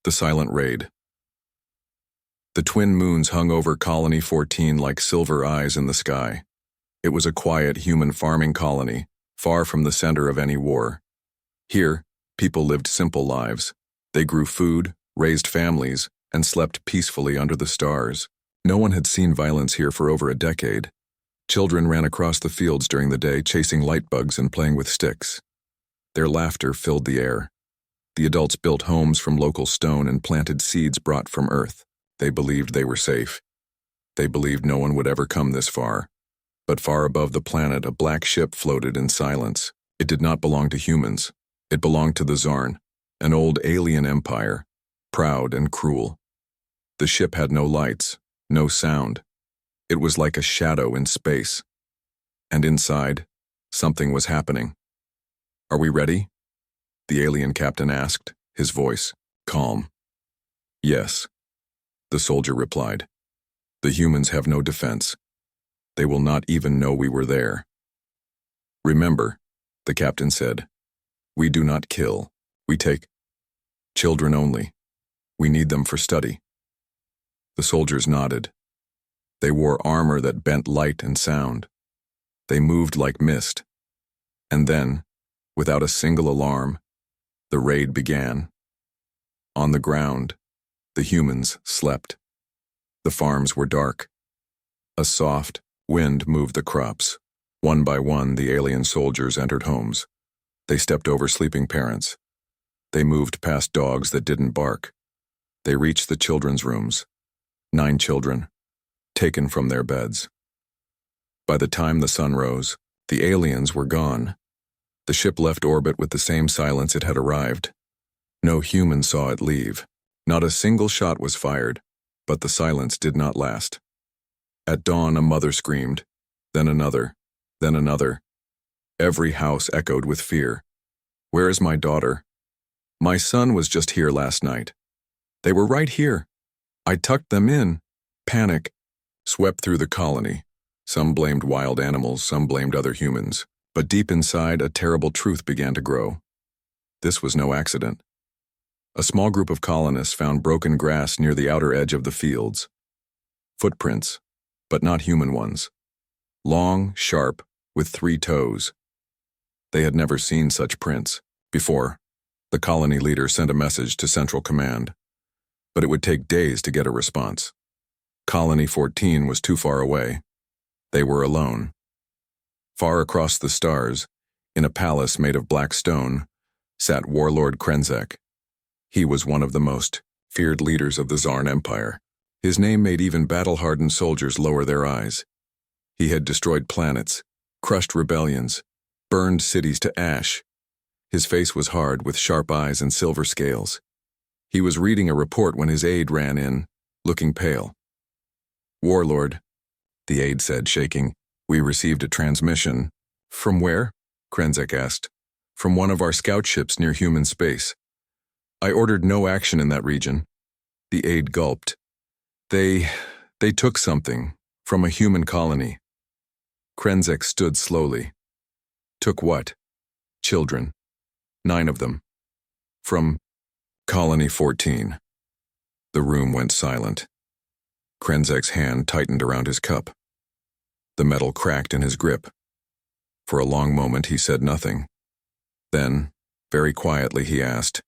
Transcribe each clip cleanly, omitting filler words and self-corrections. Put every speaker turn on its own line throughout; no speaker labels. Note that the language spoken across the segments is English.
The silent raid. The twin moons hung over Colony 14 like silver eyes in the sky. It was a quiet human farming colony, far from the center of any war. Here, people lived simple lives. They grew food, raised families, and slept peacefully under the stars. No one had seen violence here for over a decade. Children ran across the fields during the day, chasing light bugs and playing with sticks. Their laughter filled the air. The adults built homes from local stone and planted seeds brought from Earth. They believed they were safe. They believed no one would ever come this far. But far above the planet, a black ship floated in silence. It did not belong to humans. It belonged to the xarn, an old alien empire, proud and cruel. The ship had no lights, no sound. It was like a shadow in space. And inside, something was happening. "Are we ready?" the alien captain asked, his voice calm. "Yes," the soldier replied. "The humans have no defense. They will not even know we were there." "Remember," the captain said, "we do not kill. We take children only. We need them for study." The soldiers nodded. They wore armor that bent light and sound. They moved like mist. And then, without a single alarm, the raid began. On the ground, the humans slept. The farms were dark. A soft wind moved the crops. One by one, the alien soldiers entered homes. They stepped over sleeping parents. They moved past dogs that didn't bark. They reached the children's rooms. 9 children, taken from their beds. By the time the sun rose, the aliens were gone. The ship left orbit with the same silence it had arrived. No human saw it leave. Not a single shot was fired, but the silence did not last. At dawn, a mother screamed, then another, then another. Every house echoed with fear. "Where is my daughter? My son was just here last night. They were right here. I tucked them in." Panic swept through the colony. Some blamed wild animals, some blamed other humans. But deep inside, a terrible truth began to grow. This was no accident. A small group of colonists found broken grass near the outer edge of the fields. Footprints, but not human ones. Long, sharp, with 3 toes. They had never seen such prints before. The colony leader sent a message to Central Command, but it would take days to get a response. Colony 14 was too far away. They were alone. Far across the stars, in a palace made of black stone, sat warlord Krenzek. He was one of the most feared leaders of the xarn Empire. His name made even battle-hardened soldiers lower their eyes. He had destroyed planets, crushed rebellions, burned cities to ash. His face was hard, with sharp eyes and silver scales. He was reading a report when his aide ran in, looking pale. "Warlord," the aide said, shaking, "we received a transmission." "From where?" Krenzek asked. "From one of our scout ships near human space. I ordered no action in that region." The aide gulped. They took something from a human colony." Krenzek stood slowly. "Took what?" "Children. 9 of them. From Colony 14. The room went silent. Krenzek's hand tightened around his cup. The metal cracked in his grip. For a long moment he said nothing. Then, very quietly, he asked,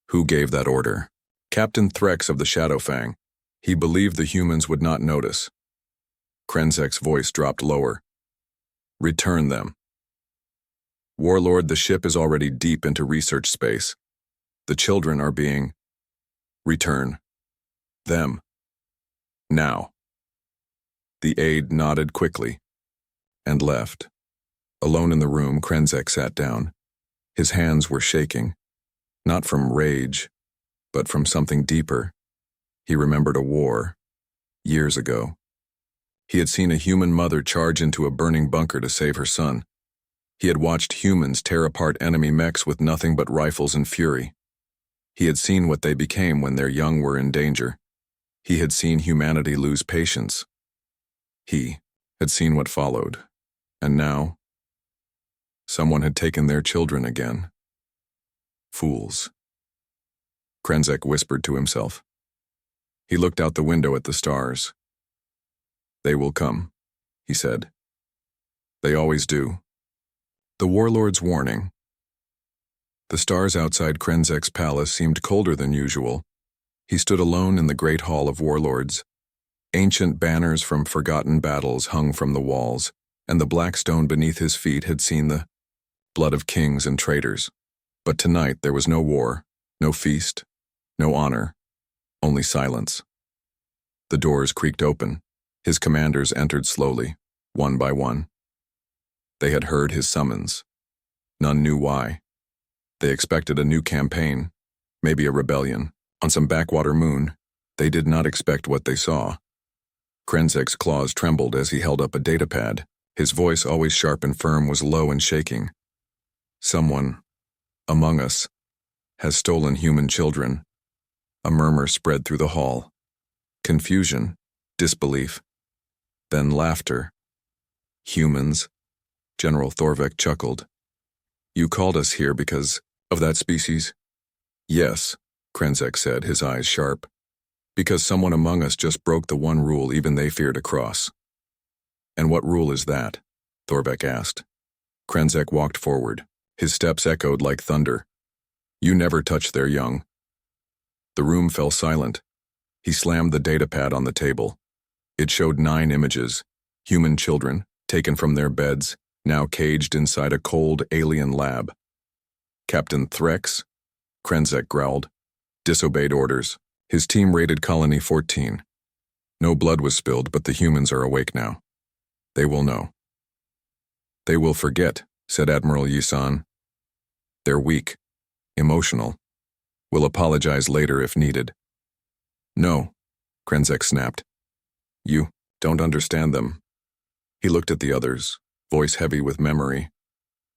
"Who gave that order?" "Captain Threx of the Shadowfang. He believed the humans would not notice." Krenzek's voice dropped lower. "Return them." "Warlord, the ship is already deep into research space. The children are being..." "Return them. Now." The aide nodded quickly and left. Alone in the room, Krenzek sat down. His hands were shaking, not from rage, but from something deeper. He remembered a war, years ago. He had seen a human mother charge into a burning bunker to save her son. He had watched humans tear apart enemy mechs with nothing but rifles and fury. He had seen what they became when their young were in danger. He had seen humanity lose patience. He had seen what followed, and now, someone had taken their children again. Fools. Krenzek whispered to himself. He looked out the window at the stars. They will come, he said. They always do. The warlord's warning. The stars outside Krenzek's palace seemed colder than usual. He stood alone in the great hall of warlords. Ancient banners from forgotten battles hung from the walls, and the black stone beneath his feet had seen the blood of kings and traitors. But tonight there was no war, no feast, no honor, only silence. The doors creaked open. His commanders entered slowly, one by one. They had heard his summons. None knew why. They expected a new campaign, maybe a rebellion. On some backwater moon, they did not expect what they saw. Krenzek's claws trembled as he held up a datapad. His voice, always sharp and firm, was low and shaking. Someone, among us, has stolen human children. A murmur spread through the hall. Confusion, disbelief, then laughter. Humans? General Thorvek chuckled. You called us here because of that species? Yes, Krenzek said, his eyes sharp. Because someone among us just broke the one rule even they fear to cross. And what rule is that? Thorvek asked. Krenzek walked forward. His steps echoed like thunder. You never touch their young. The room fell silent. He slammed the datapad on the table. It showed 9 images, human children, taken from their beds, now caged inside a cold alien lab. Captain Threx, Krenzek growled, disobeyed orders. His team raided Colony 14. No blood was spilled, but the humans are awake now. They will know. They will forget, said Admiral Yisan. They're weak, emotional. Will apologize later if needed. No, Krenzek snapped. You don't understand them. He looked at the others, voice heavy with memory.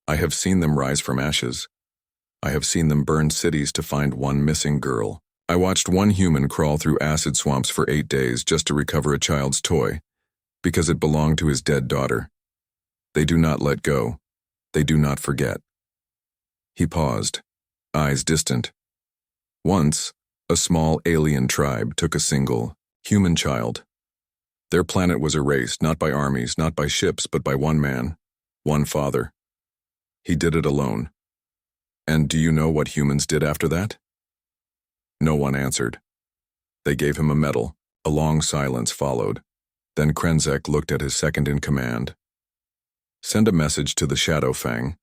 I have seen them rise from ashes. I have seen them burn cities to find one missing girl. I watched one human crawl through acid swamps for 8 days just to recover a child's toy, because it belonged to his dead daughter. They do not let go. They do not forget. He paused, eyes distant. Once, a small alien tribe took a single, human child. Their planet was erased, not by armies, not by ships, but by one man, one father. He did it alone. And do you know what humans did after that? No one answered. They gave him a medal. A long silence followed. Then Krenzek looked at his second-in-command. Send a message to the Shadowfang.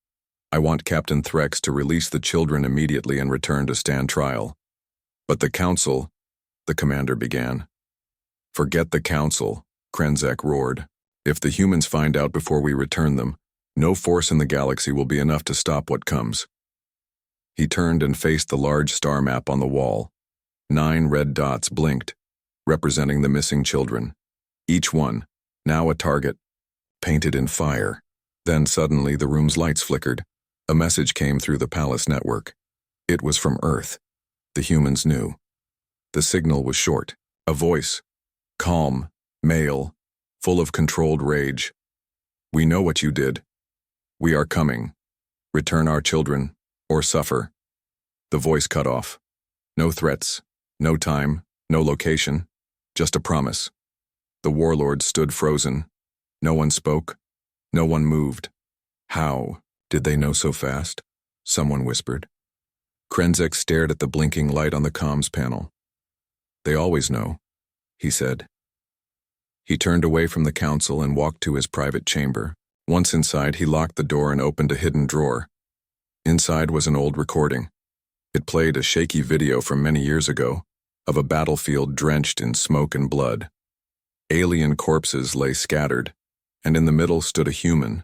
I want Captain Threx to release the children immediately and return to stand trial. But the Council, the commander began. Forget the Council, Krenzek roared. If the humans find out before we return them, no force in the galaxy will be enough to stop what comes. He turned and faced the large star map on the wall. 9 red dots blinked, representing the missing children. Each one, now a target, painted in fire. Then suddenly the room's lights flickered. A message came through the palace network. It was from Earth. The humans knew. The signal was short. A voice, calm, male, full of controlled rage. We know what you did. We are coming. Return our children, or suffer. The voice cut off. No threats, no time, no location, just a promise. The warlord stood frozen. No one spoke. No one moved. How did they know so fast? Someone whispered. Krenzek stared at the blinking light on the comms panel. They always know, he said. He turned away from the council and walked to his private chamber. Once inside, he locked the door and opened a hidden drawer. Inside was an old recording. It played a shaky video from many years ago, of a battlefield drenched in smoke and blood. Alien corpses lay scattered, and in the middle stood a human.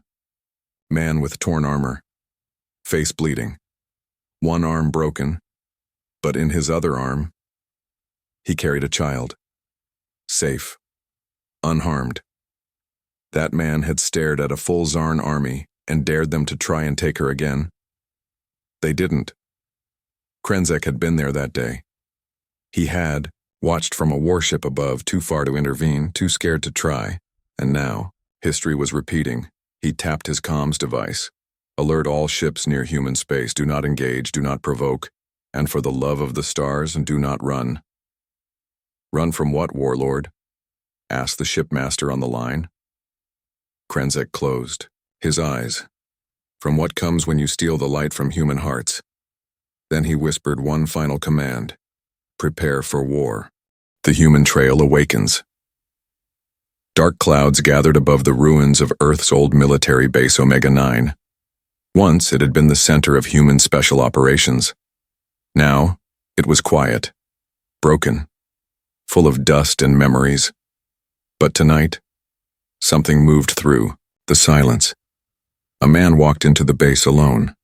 Man with torn armor, face bleeding, one arm broken, but in his other arm, he carried a child. Safe, unharmed. That man had stared at a full xarn army and dared them to try and take her again. They didn't. Krenzek had been there that day. He had, watched from a warship above, too far to intervene, too scared to try, and now, history was repeating. He tapped his comms device. Alert all ships near human space, do not engage, do not provoke, And for the love of the stars, do not run. Run from what, warlord? Asked the shipmaster on the line. Krenzek closed his eyes. From what comes when you steal the light from human hearts. Then he whispered one final command. Prepare for war. The human trail awakens. Dark clouds gathered above the ruins of Earth's old military base Omega-9. Once it had been the center of human special operations. Now it was quiet, broken, full of dust and memories. But tonight, something moved through the silence. A man walked into the base alone.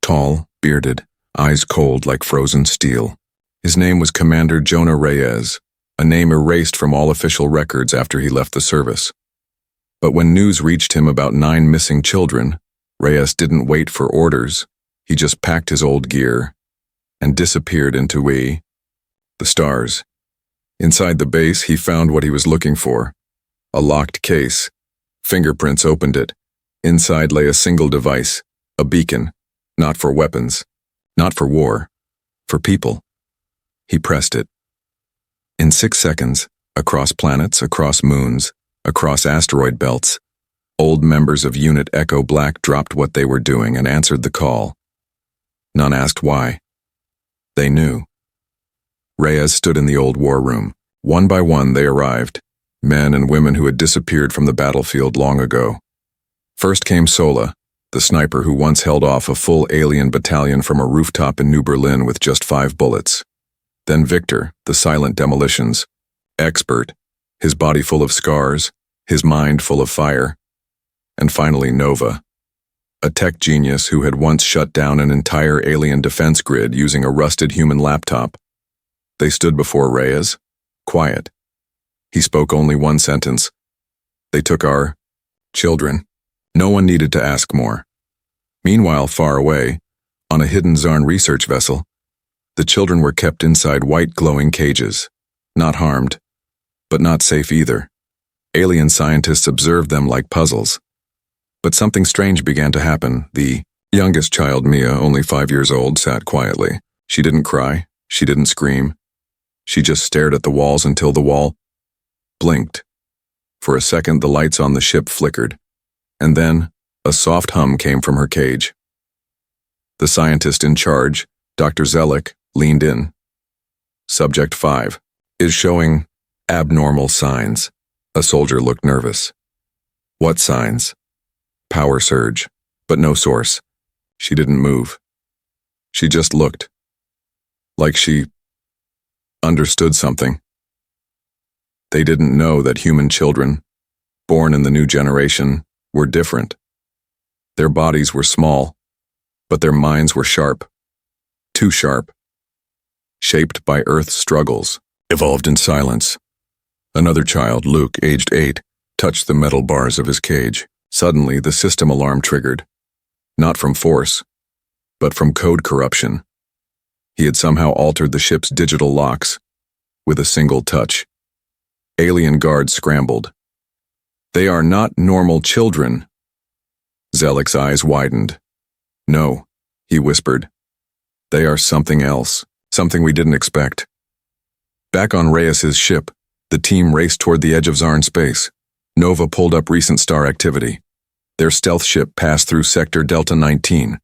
Tall, bearded, eyes cold like frozen steel. His name was Commander Jonah Reyes, a name erased from all official records after he left the service. But when news reached him about 9 missing children, Reyes didn't wait for orders. He just packed his old gear and disappeared into the stars. Inside the base, he found what he was looking for. A locked case. Fingerprints opened it. Inside lay a single device, a beacon, not for weapons, not for war, for people. He pressed it. In 6 seconds, across planets, across moons, across asteroid belts, old members of Unit Echo Black dropped what they were doing and answered the call. None asked why. They knew. Reyes stood in the old war room. One by one they arrived, men and women who had disappeared from the battlefield long ago. First came Sola, the sniper who once held off a full alien battalion from a rooftop in New Berlin with just 5 bullets. Then Victor, the silent demolitions, expert, his body full of scars, his mind full of fire. And finally Nova, a tech genius who had once shut down an entire alien defense grid using a rusted human laptop. They stood before Reyes, quiet. He spoke only one sentence. They took our children. No one needed to ask more. Meanwhile, far away, on a hidden xarn research vessel, the children were kept inside white glowing cages, not harmed, but not safe either. Alien scientists observed them like puzzles. But something strange began to happen. The youngest child, Mia, only 5 years old, sat quietly. She didn't cry. She didn't scream. She just stared at the walls until the wall blinked. For a second, the lights on the ship flickered. And then, a soft hum came from her cage. The scientist in charge, Dr. Zellick, leaned in. Subject 5 is showing abnormal signs. A soldier looked nervous. What signs? Power surge, but no source. She didn't move. She just looked. Like she understood something. They didn't know that human children, born in the new generation, were different. Their bodies were small, but their minds were sharp. Too sharp. Shaped by Earth's struggles, evolved in silence. Another child, Luke, aged 8, touched the metal bars of his cage. Suddenly, the system alarm triggered. Not from force, but from code corruption. He had somehow altered the ship's digital locks with a single touch. Alien guards scrambled. They are not normal children. Zellick's eyes widened. No, he whispered. They are something else, something we didn't expect. Back on Reyes's ship, the team raced toward the edge of xarn space. Nova pulled up recent star activity. Their stealth ship passed through sector Delta 19.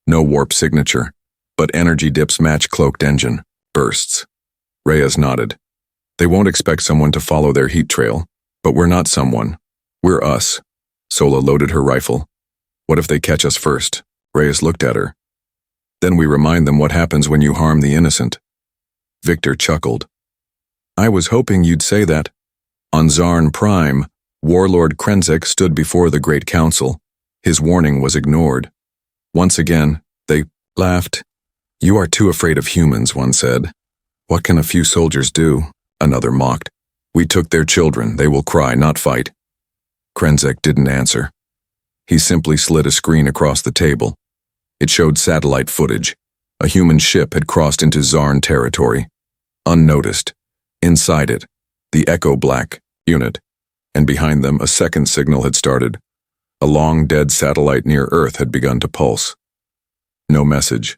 No warp signature, but energy dips match cloaked engine. Bursts. Reyes nodded. They won't expect someone to follow their heat trail, but we're not someone. We're us. Sola loaded her rifle. What if they catch us first? Reyes looked at her. Then we remind them what happens when you harm the innocent. Victor chuckled. I was hoping you'd say that. On Xarn Prime, Warlord Krenzek stood before the Great Council. His warning was ignored. Once again, they laughed. You are too afraid of humans, one said. What can a few soldiers do? Another mocked. We took their children. They will cry, not fight. Krenzek didn't answer. He simply slid a screen across the table. It showed satellite footage. A human ship had crossed into Xarn territory. Unnoticed. Inside it, the Echo Black unit, and behind them a second signal had started. A long dead satellite near Earth had begun to pulse. No message.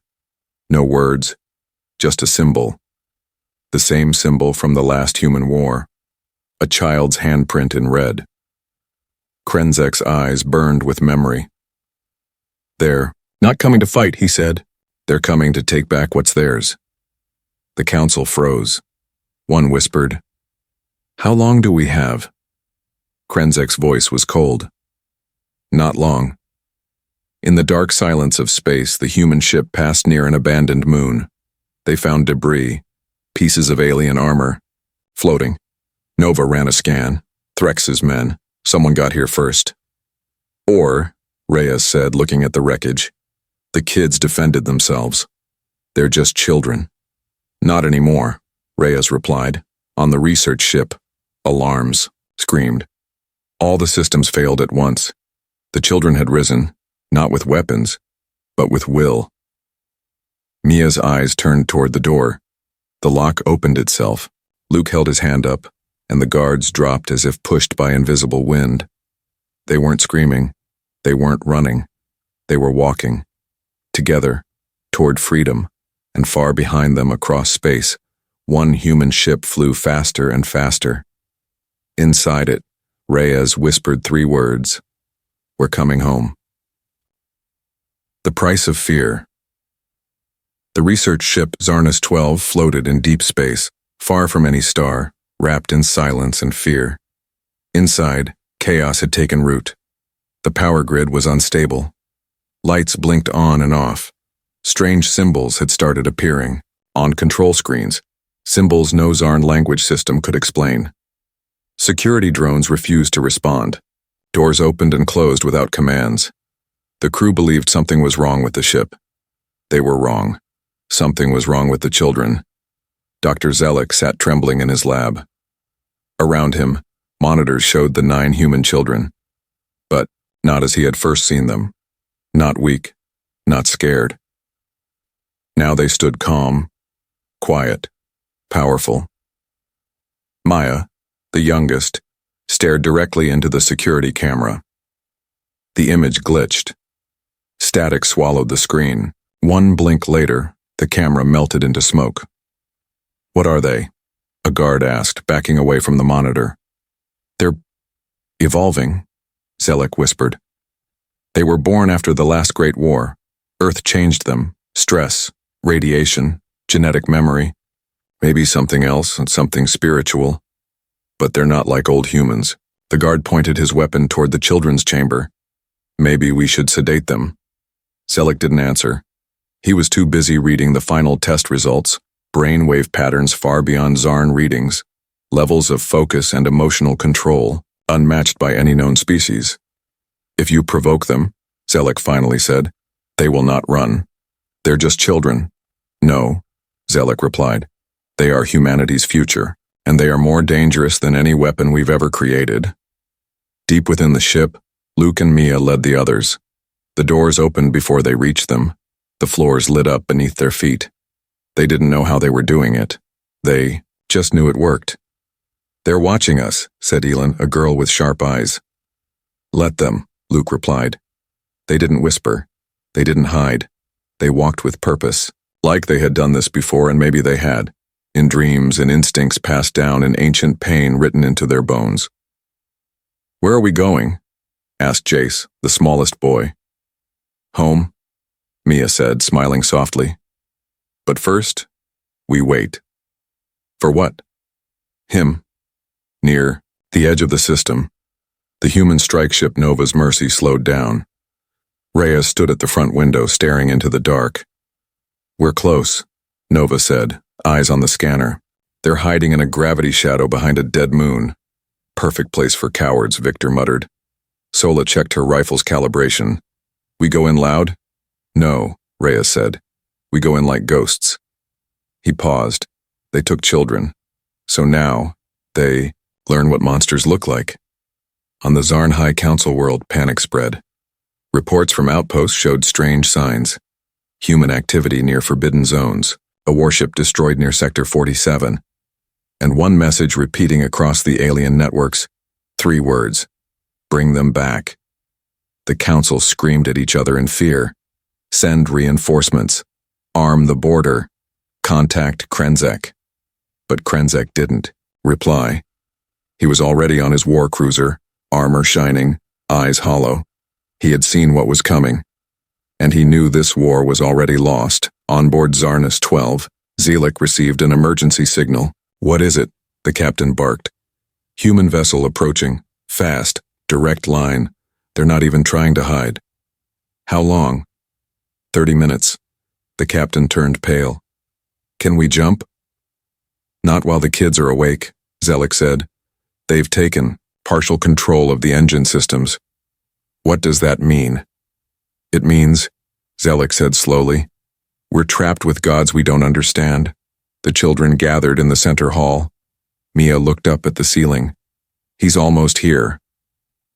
No words. just a symbol. The same symbol from the last human war. A child's handprint in red. Krenzek's eyes burned with memory. "They're not coming to fight," he said. "They're coming to take back what's theirs." The council froze. One whispered, "How long do we have?" Krenzek's voice was cold. "Not long." In the dark silence of space, the human ship passed near an abandoned moon. They found debris, pieces of alien armor, floating. Nova ran a scan. Threx's men. Someone got here first. "Or," Reyes said, looking at the wreckage, "the kids defended themselves. They're just children." "Not anymore," Reyes replied. "On the research ship, alarms screamed. All the systems failed at once. The children had risen, not with weapons, but with will." Mia's eyes turned toward the door. The lock opened itself. Luke held his hand up, and the guards dropped as if pushed by invisible wind. They weren't screaming. They weren't running. They were walking. Together, toward freedom, and far behind them across space, one human ship flew faster and faster. Inside it, Reyes whispered 3 words. "We're coming home." The price of fear. The research ship xarn 12 floated in deep space, far from any star, wrapped in silence and fear. Inside, chaos had taken root. The power grid was unstable. Lights blinked on and off. Strange symbols had started appearing, on control screens, symbols no xarn language system could explain. Security drones refused to respond. Doors opened and closed without commands. The crew believed something was wrong with the ship. They were wrong. Something was wrong with the children. Dr. Zelek sat trembling in his lab. Around him, monitors showed the 9 human children. But not as he had first seen them. Not weak. Not scared. Now they stood calm, quiet, powerful. Maya, the youngest, stared directly into the security camera. The image glitched. Static swallowed the screen. One blink later, the camera melted into smoke. "What are they?" a guard asked, backing away from the monitor. "They're evolving," Zelek whispered. "They were born after the last Great War. Earth changed them. Stress, radiation, genetic memory. Maybe something else, something spiritual. But they're not like old humans." The guard pointed his weapon toward the children's chamber. "Maybe we should sedate them." Zelek didn't answer. He was too busy reading the final test results, brainwave patterns far beyond xarn readings, levels of focus and emotional control, unmatched by any known species. "If you provoke them," Zelek finally said, "they will not run. They're just children." "No," Zelek replied. "They are humanity's future, and they are more dangerous than any weapon we've ever created." Deep within the ship, Luke and Mia led the others. The doors opened before they reached them. The floors lit up beneath their feet. They didn't know how they were doing it. They just knew it worked. "They're watching us," said Elin, a girl with sharp eyes. "Let them," Luke replied. They didn't whisper. They didn't hide. They walked with purpose, like they had done this before, and maybe they had, in dreams and instincts passed down in ancient pain written into their bones. "Where are we going?" asked Jace, the smallest boy. "Home," Mia said, smiling softly. "But first, we wait." "For what?" "Him." Near the edge of the system, the human strike ship Nova's Mercy slowed down. Reyes stood at the front window, staring into the dark. "We're close," Nova said, eyes on the scanner. "They're hiding in a gravity shadow behind a dead moon." "Perfect place for cowards," Victor muttered. Sola checked her rifle's calibration. "We go in loud?" "No," Reyes said. "We go in like ghosts." He paused. They took children. So now, they learn what monsters look like. On the Xarn High Council world, panic spread. Reports from outposts showed strange signs. Human activity near forbidden zones, a warship destroyed near Sector 47, and one message repeating across the alien networks, 3 words: "Bring them back." The council screamed at each other in fear. Send reinforcements. Arm the border. Contact Krenzek. But Krenzek didn't reply. He was already on his war cruiser, armor shining, eyes hollow. He had seen what was coming. And he knew this war was already lost. On board Xarnus 12, Zelek received an emergency signal. "What is it?" the captain barked. "Human vessel approaching. Fast. Direct line. They're not even trying to hide." "How long?" 30 minutes. The captain turned pale. "Can we jump?" "Not while the kids are awake," Zelek said. "They've taken partial control of the engine systems." "What does that mean?" "It means," Zelek said slowly, "we're trapped with gods we don't understand." The children gathered in the center hall. Mia looked up at the ceiling. "He's almost here."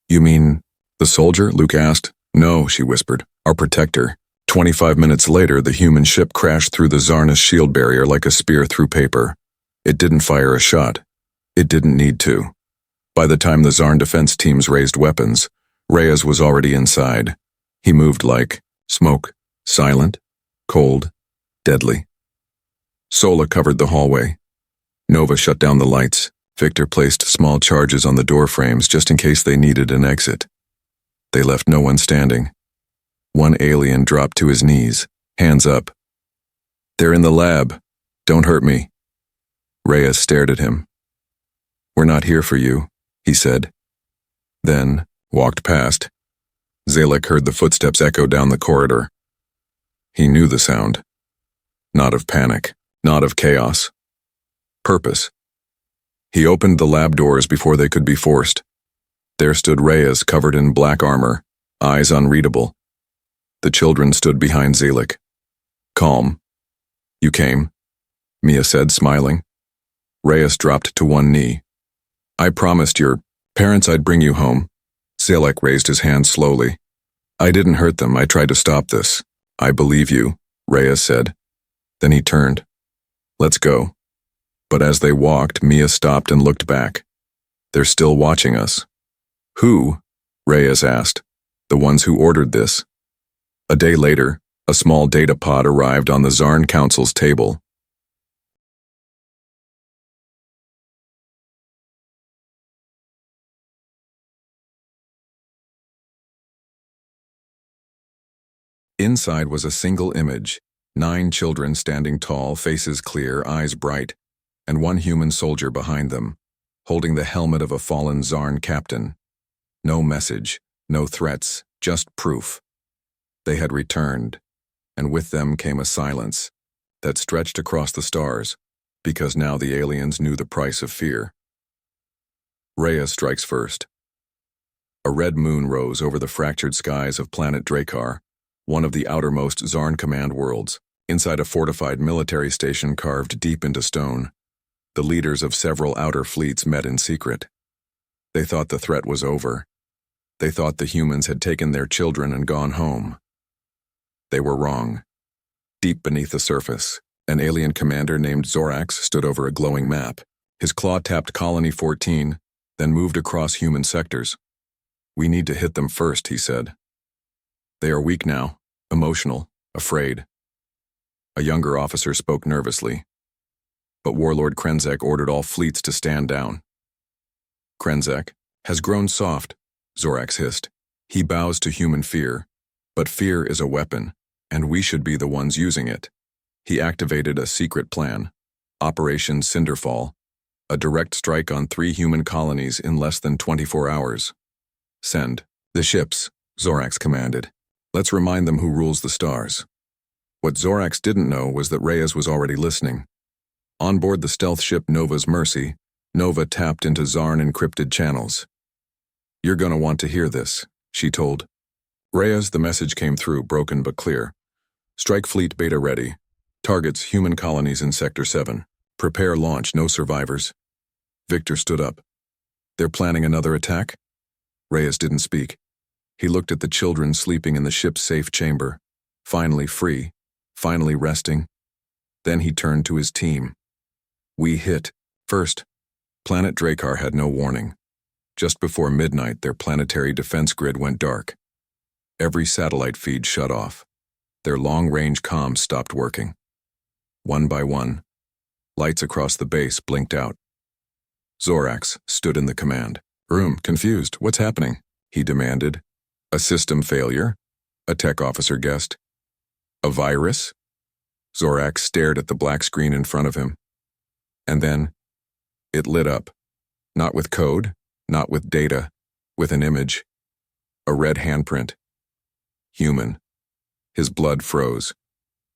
"You mean the soldier?" Luke asked. "No," she whispered. "Our protector." 25 minutes later, the human ship crashed through the Xarnus shield barrier like a spear through paper. It didn't fire a shot. It didn't need to. By the time the Xarn defense teams raised weapons, Reyes was already inside. He moved like smoke, silent, cold, deadly. Sola covered the hallway. Nova shut down the lights. Victor placed small charges on the door frames just in case they needed an exit. They left no one standing. One alien dropped to his knees, hands up. "They're in the lab. Don't hurt me." Reyes stared at him. "We're not here for you," he said. Then walked past. Zelek heard the footsteps echo down the corridor. He knew the sound. Not of panic, not of chaos. Purpose. He opened the lab doors before they could be forced. There stood Reyes covered in black armor, eyes unreadable. The children stood behind Zelek. Calm. "You came," Mia said, smiling. Reyes dropped to one knee. "I promised your parents I'd bring you home." Zelek raised his hand slowly. "I didn't hurt them. I tried to stop this." "I believe you," Reyes said. Then he turned. "Let's go." But as they walked, Mia stopped and looked back. "They're still watching us." "Who?" Reyes asked. "The ones who ordered this." A day later, a small data pod arrived on the Xarn Council's table. Inside was a single image, 9 children standing tall, faces clear, eyes bright, and one human soldier behind them, holding the helmet of a fallen Xarn captain. No message, no threats, just proof. They had returned, and with them came a silence that stretched across the stars, because now the aliens knew the price of fear. Reyes strikes first. A red moon rose over the fractured skies of planet Drakkar, one of the outermost Xarn command worlds, inside a fortified military station carved deep into stone. The leaders of several outer fleets met in secret. They thought the threat was over. They thought the humans had taken their children and gone home. They were wrong. Deep beneath the surface, an alien commander named Zorax stood over a glowing map. His claw tapped Colony 14, then moved across human sectors. "We need to hit them first," he said. "They are weak now, emotional, afraid." A younger officer spoke nervously. But Warlord Krenzek ordered all fleets to stand down. "Krenzek has grown soft," Zorax hissed. "He bows to human fear, but fear is a weapon, and we should be the ones using it." He activated a secret plan, Operation Cinderfall, a direct strike on 3 human colonies in less than 24 hours. "Send the ships," Zorax commanded. "Let's remind them who rules the stars." What Zorax didn't know was that Reyes was already listening. On board the stealth ship Nova's Mercy, Nova tapped into Xarn encrypted channels. "You're gonna want to hear this," she told. "Reyes, the message came through, broken but clear. Strike fleet beta ready. Targets human colonies in Sector 7. Prepare launch, no survivors." Victor stood up. "They're planning another attack?" Reyes didn't speak. He looked at the children sleeping in the ship's safe chamber, finally free, finally resting. Then he turned to his team. "We hit. First, planet Drakkar had no warning. Just before midnight, their planetary defense grid went dark. Every satellite feed shut off. Their long-range comms stopped working. One by one, lights across the base blinked out. Zorax stood in the command room, confused. What's happening? He demanded. A system failure? A tech officer guessed. A virus? Zorax stared at the black screen in front of him. And then, it lit up. Not with code, not with data, with an image. A red handprint. Human. His blood froze.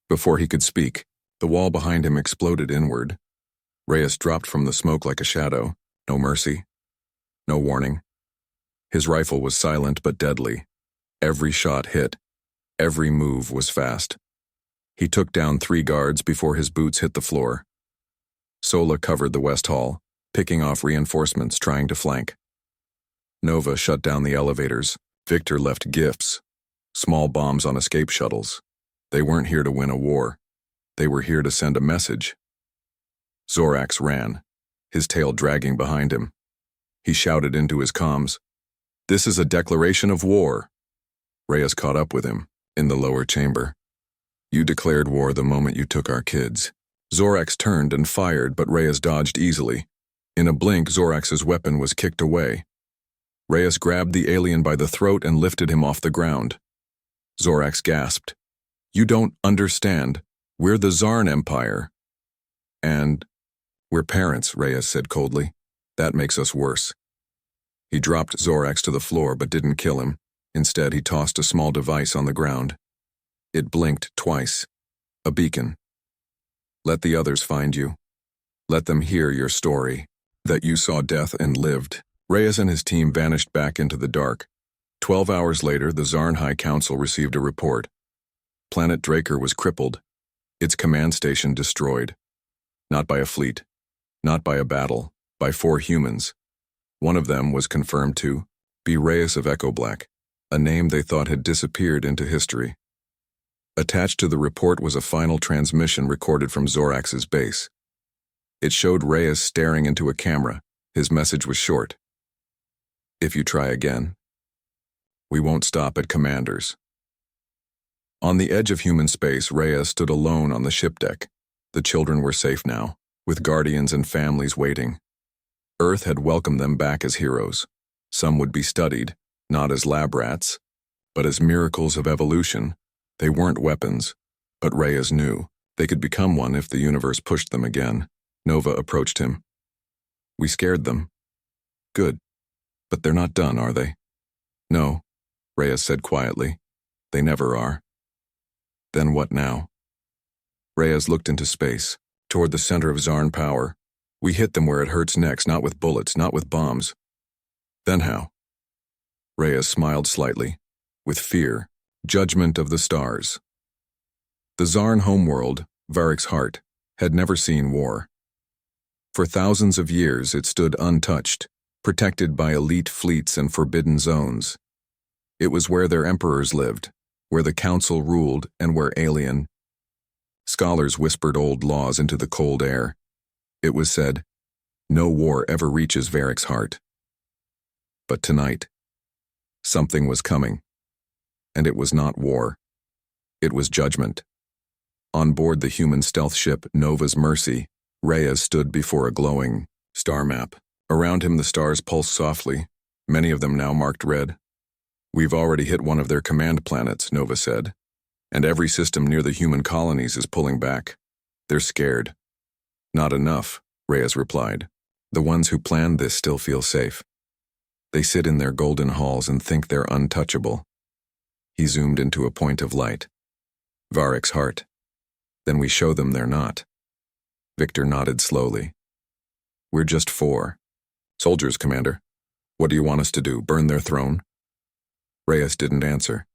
Before he could speak, the wall behind him exploded inward. Reyes dropped from the smoke like a shadow. No mercy. No warning. His rifle was silent but deadly. Every shot hit. Every move was fast. He took down 3 guards before his boots hit the floor. Sola covered the West Hall, picking off reinforcements trying to flank. Nova shut down the elevators. Victor left gifts. Small bombs on escape shuttles. They weren't here to win a war. They were here to send a message. Zorax ran, his tail dragging behind him. He shouted into his comms, "This is a declaration of war." Reyes caught up with him, in the lower chamber. "You declared war the moment you took our kids." Zorax turned and fired, but Reyes dodged easily. In a blink, Zorax's weapon was kicked away. Reyes grabbed the alien by the throat and lifted him off the ground. Zorax gasped. "You don't understand. We're the Xarn Empire." "And we're parents," Reyes said coldly. "That makes us worse." He dropped Zorax to the floor but didn't kill him. Instead, he tossed a small device on the ground. It blinked twice. A beacon. "Let the others find you. Let them hear your story, that you saw death and lived." Reyes and his team vanished back into the dark. 12 hours later, the Xarn High Council received a report. Planet Draker was crippled, its command station destroyed. Not by a fleet, not by a battle, by 4 humans. One of them was confirmed to be Reyes of Echo Black, a name they thought had disappeared into history. Attached to the report was a final transmission recorded from Zorax's base. It showed Reyes staring into a camera. His message was short. "If you try again, we won't stop at commanders." On the edge of human space, Reyes stood alone on the ship deck. The children were safe now, with guardians and families waiting. Earth had welcomed them back as heroes. Some would be studied, not as lab rats, but as miracles of evolution. They weren't weapons, but Reyes knew they could become one if the universe pushed them again. Nova approached him. "We scared them." "Good. But they're not done, are they?" "No," Reyes said quietly. "They never are." "Then what now?" Reyes looked into space, toward the center of Xarn power. "We hit them where it hurts next, not with bullets, not with bombs." "Then how?" Reyes smiled slightly, with fear, judgment of the stars. The Xarn homeworld, Varric's heart, had never seen war. For thousands of years it stood untouched, protected by elite fleets and forbidden zones. It was where their emperors lived, where the council ruled, and where alien scholars whispered old laws into the cold air. It was said, no war ever reaches Varric's heart. But tonight, something was coming. And it was not war. It was judgment. On board the human stealth ship Nova's Mercy, Reyes stood before a glowing star map. Around him the stars pulsed softly, many of them now marked red. "We've already hit one of their command planets," Nova said. "And every system near the human colonies is pulling back. They're scared." "Not enough," Reyes replied. "The ones who planned this still feel safe. They sit in their golden halls and think they're untouchable." He zoomed into a point of light. Varric's heart. "Then we show them they're not." Victor nodded slowly. "We're just 4. Soldiers, Commander. What do you want us to do, burn their throne?" Reyes didn't answer.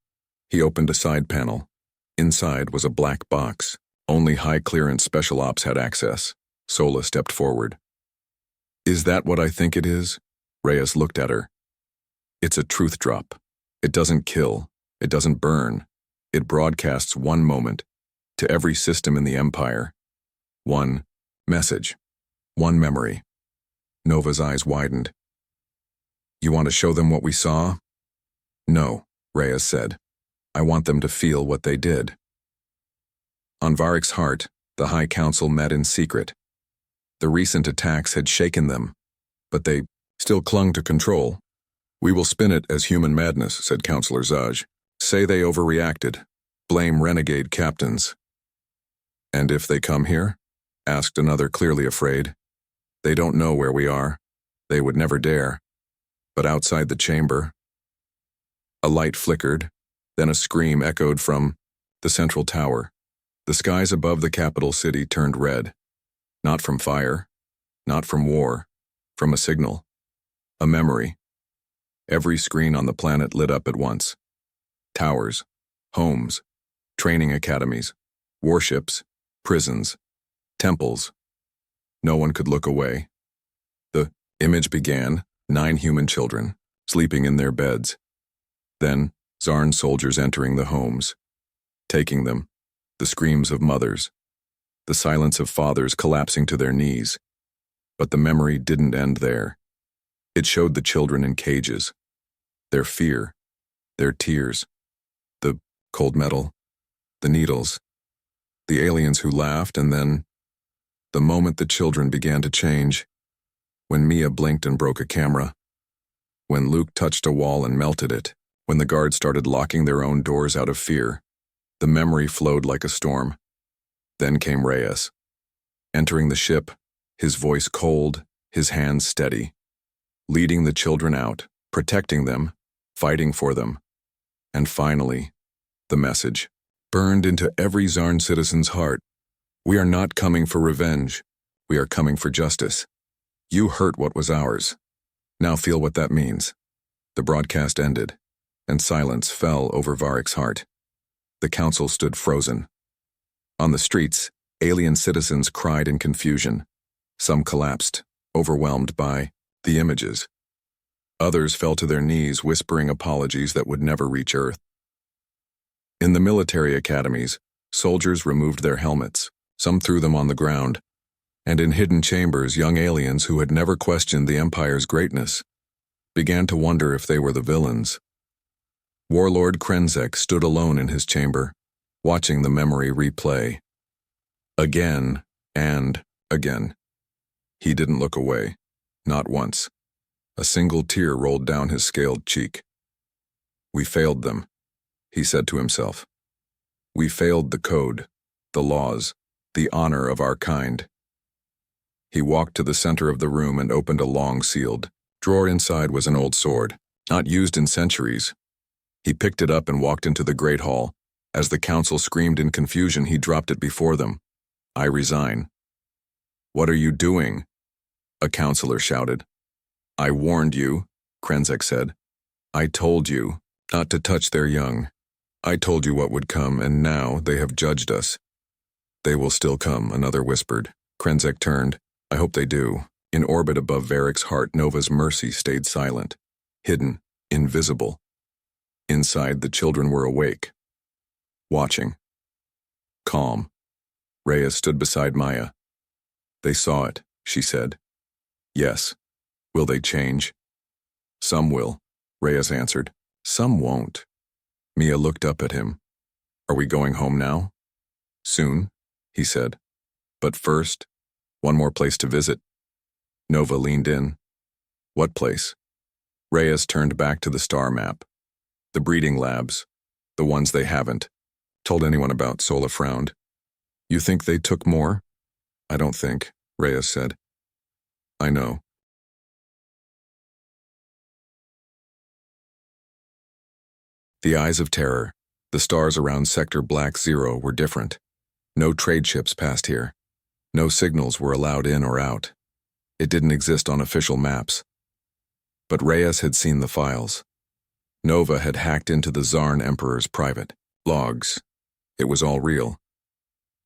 He opened a side panel. Inside was a black box. Only high-clearance special ops had access. Sola stepped forward. "Is that what I think it is?" Reyes looked at her. "It's a truth drop. It doesn't kill. It doesn't burn. It broadcasts one moment to every system in the Empire. One message. One memory." Nova's eyes widened. "You want to show them what we saw?" "No," Reyes said. "I want them to feel what they did." On Varric's heart, The High Council met in secret. The recent attacks had shaken them, but they still clung to control. "We will spin it as human madness," said Councillor Zaj. "Say they overreacted. Blame renegade captains." "And if they come here?" asked another, clearly afraid. "They don't know where we are. They would never dare." But outside the chamber, a light flickered, then a scream echoed from the central tower. The skies above the capital city turned red. Not from fire, not from war, from a signal, a memory. Every screen on the planet lit up at once. Towers, homes, training academies, warships, prisons, temples. No one could look away. The image began, 9 human children, sleeping in their beds. Then, xarn soldiers entering the homes, taking them, the screams of mothers, the silence of fathers collapsing to their knees. But the memory didn't end there. It showed the children in cages, their fear, their tears, the cold metal, the needles, the aliens who laughed, and then the moment the children began to change, when Mia blinked and broke a camera, when Luke touched a wall and melted it, when the guards started locking their own doors out of fear, the memory flowed like a storm. Then came Reyes, entering the ship, his voice cold, his hands steady, leading the children out, protecting them, fighting for them. And finally, the message, burned into every xarn citizen's heart. "We are not coming for revenge. We are coming for justice. You hurt what was ours. Now feel what that means." The broadcast ended, and silence fell over Varick's heart. The council stood frozen. On the streets, alien citizens cried in confusion. Some collapsed, overwhelmed by the images. Others fell to their knees, whispering apologies that would never reach Earth. In the military academies, soldiers removed their helmets. Some threw them on the ground. And in hidden chambers, young aliens who had never questioned the Empire's greatness began to wonder if they were the villains. Warlord Krenzek stood alone in his chamber, watching the memory replay. Again and again. He didn't look away, not once. A single tear rolled down his scaled cheek. "We failed them," he said to himself. "We failed the code, the laws, the honor of our kind." He walked to the center of the room and opened a long sealed drawer. Inside was an old sword, not used in centuries. He picked it up and walked into the great hall. As the council screamed in confusion, he dropped it before them. "I resign." "What are you doing?" a counselor shouted. "I warned you," Krenzek said. "I told you not to touch their young. I told you what would come, and now they have judged us." "They will still come," another whispered. Krenzek turned. "I hope they do." In orbit above Varick's heart, Nova's mercy stayed silent, hidden, invisible. Inside, the children were awake, watching. Calm. Reyes stood beside Maya. "They saw it," she said. "Yes. Will they change?" "Some will," Reyes answered. "Some won't." Mia looked up at him. "Are we going home now?" "Soon," he said. "But first, one more place to visit." Nova leaned in. "What place?" Reyes turned back to the star map. "The breeding labs, the ones they haven't told anyone about." Sola frowned. "You think they took more?" "I don't think," Reyes said. "I know." The eyes of terror, the stars around Sector Black 0 were different. No trade ships passed here. No signals were allowed in or out. It didn't exist on official maps. But Reyes had seen the files. Nova had hacked into the Xarn Emperor's private logs. It was all real.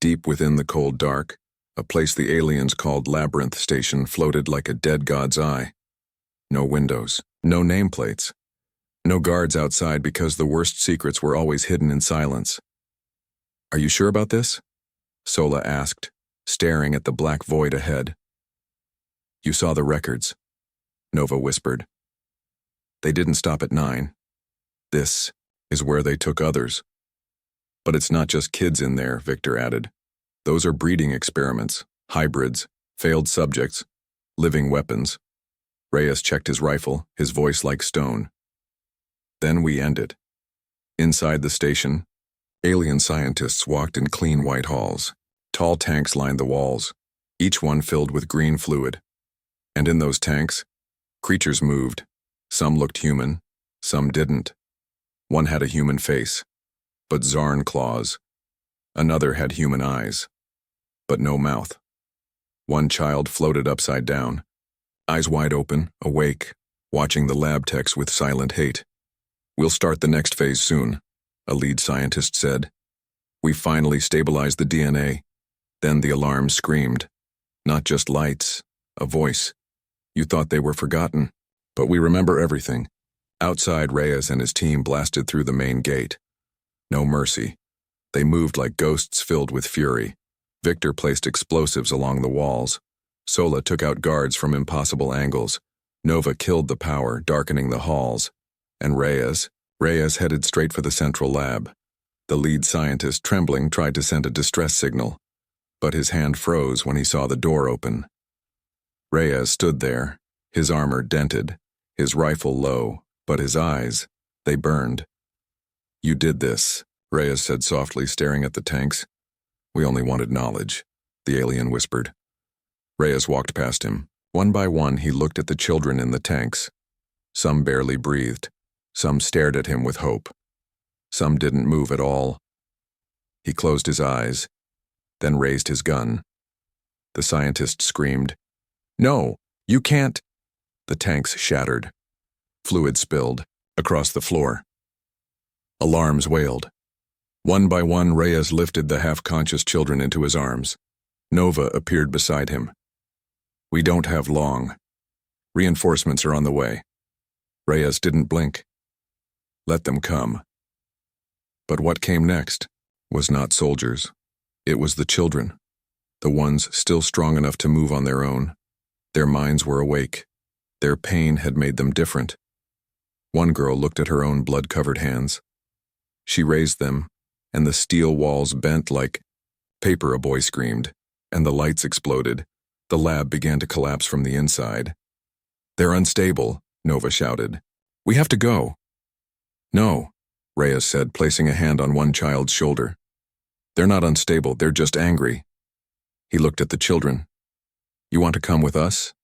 Deep within the cold dark, a place the aliens called Labyrinth Station floated like a dead god's eye. No windows, no nameplates, no guards outside because the worst secrets were always hidden in silence. "Are you sure about this?" Sola asked, staring at the black void ahead. "You saw the records," Nova whispered. "They didn't stop at 9. This is where they took others." "But it's not just kids in there," Victor added. Those are breeding experiments, hybrids, failed subjects, living weapons. Reyes checked his rifle, his voice like stone. Then we end it. Inside the station, alien scientists walked in clean white halls. Tall tanks lined the walls, each one filled with green fluid. And in those tanks, creatures moved. Some looked human, some didn't. One had a human face, but xarn claws. Another had human eyes, but no mouth. One child floated upside down, eyes wide open, awake, watching the lab techs with silent hate. "We'll start the next phase soon," a lead scientist said. "We finally stabilized the DNA." Then the alarm screamed. Not just lights, a voice. "You thought they were forgotten, but we remember everything." Outside, Reyes and his team blasted through the main gate. No mercy. They moved like ghosts filled with fury. Victor placed explosives along the walls. Sola took out guards from impossible angles. Nova killed the power, darkening the halls. And Reyes headed straight for the central lab. The lead scientist, trembling, tried to send a distress signal, but his hand froze when he saw the door open. Reyes stood there, his armor dented, his rifle low, but his eyes, they burned. "You did this," Reyes said softly, staring at the tanks. "We only wanted knowledge," the alien whispered. Reyes walked past him. One by one, he looked at the children in the tanks. Some barely breathed. Some stared at him with hope. Some didn't move at all. He closed his eyes, then raised his gun. The scientist screamed, "No, you can't!" The tanks shattered. Fluid spilled across the floor. Alarms wailed. One by one, Reyes lifted the half-conscious children into his arms. Nova appeared beside him. "We don't have long. Reinforcements are on the way." Reyes didn't blink. Let them come. But what came next was not soldiers. It was the children, the ones still strong enough to move on their own. Their minds were awake. Their pain had made them different. One girl looked at her own blood-covered hands. She raised them, and the steel walls bent like paper, a boy screamed, and the lights exploded. The lab began to collapse from the inside. "They're unstable," Nova shouted. "We have to go." "No," Reyes said, placing a hand on one child's shoulder. "They're not unstable, they're just angry." He looked at the children. "You want to come with us?"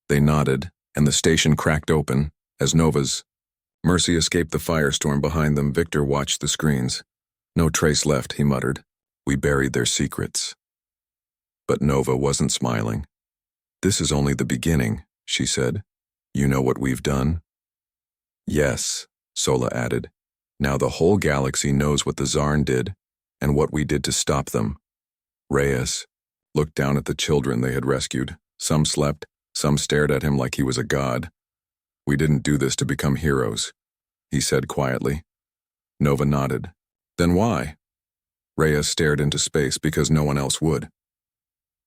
They nodded, and the station cracked open as Nova's. Mercy escaped the firestorm behind them. Victor watched the screens. "No trace left," he muttered. "We buried their secrets." But Nova wasn't smiling. "This is only the beginning," she said. "You know what we've done?" "Yes," Sola added. "Now the whole galaxy knows what the xarn did, and what we did to stop them." Reyes looked down at the children they had rescued. Some slept, some stared at him like he was a god. "We didn't do this to become heroes," he said quietly. Nova nodded. "Then why?" Reyes stared into space because no one else would.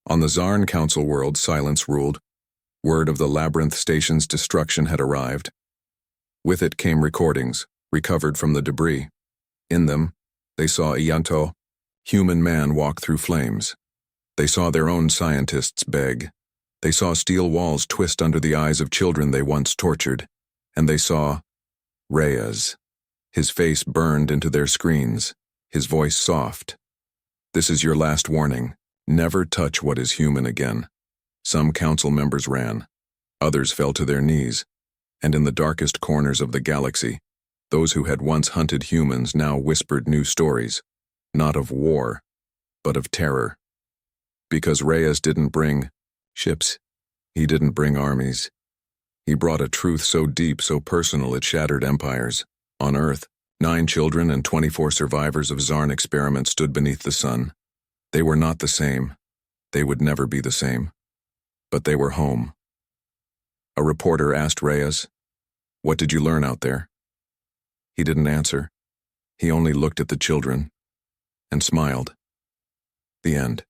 On the Xarn Council world, silence ruled. Word of the Labyrinth Station's destruction had arrived. With it came recordings, recovered from the debris. In them, they saw Ianto, human man, walk through flames. They saw their own scientists beg. They saw steel walls twist under the eyes of children they once tortured. And they saw Reyes. His face burned into their screens, his voice soft. "This is your last warning. Never touch what is human again." Some council members ran. Others fell to their knees. And in the darkest corners of the galaxy, those who had once hunted humans now whispered new stories, not of war, but of terror. Because Reyes didn't bring ships. He didn't bring armies. He brought a truth so deep, so personal, it shattered empires. On Earth, 9 children and 24 survivors of Xarn experiments stood beneath the sun. They were not the same. They would never be the same. But they were home. A reporter asked Reyes, "What did you learn out there?" He didn't answer. He only looked at the children and smiled. The end.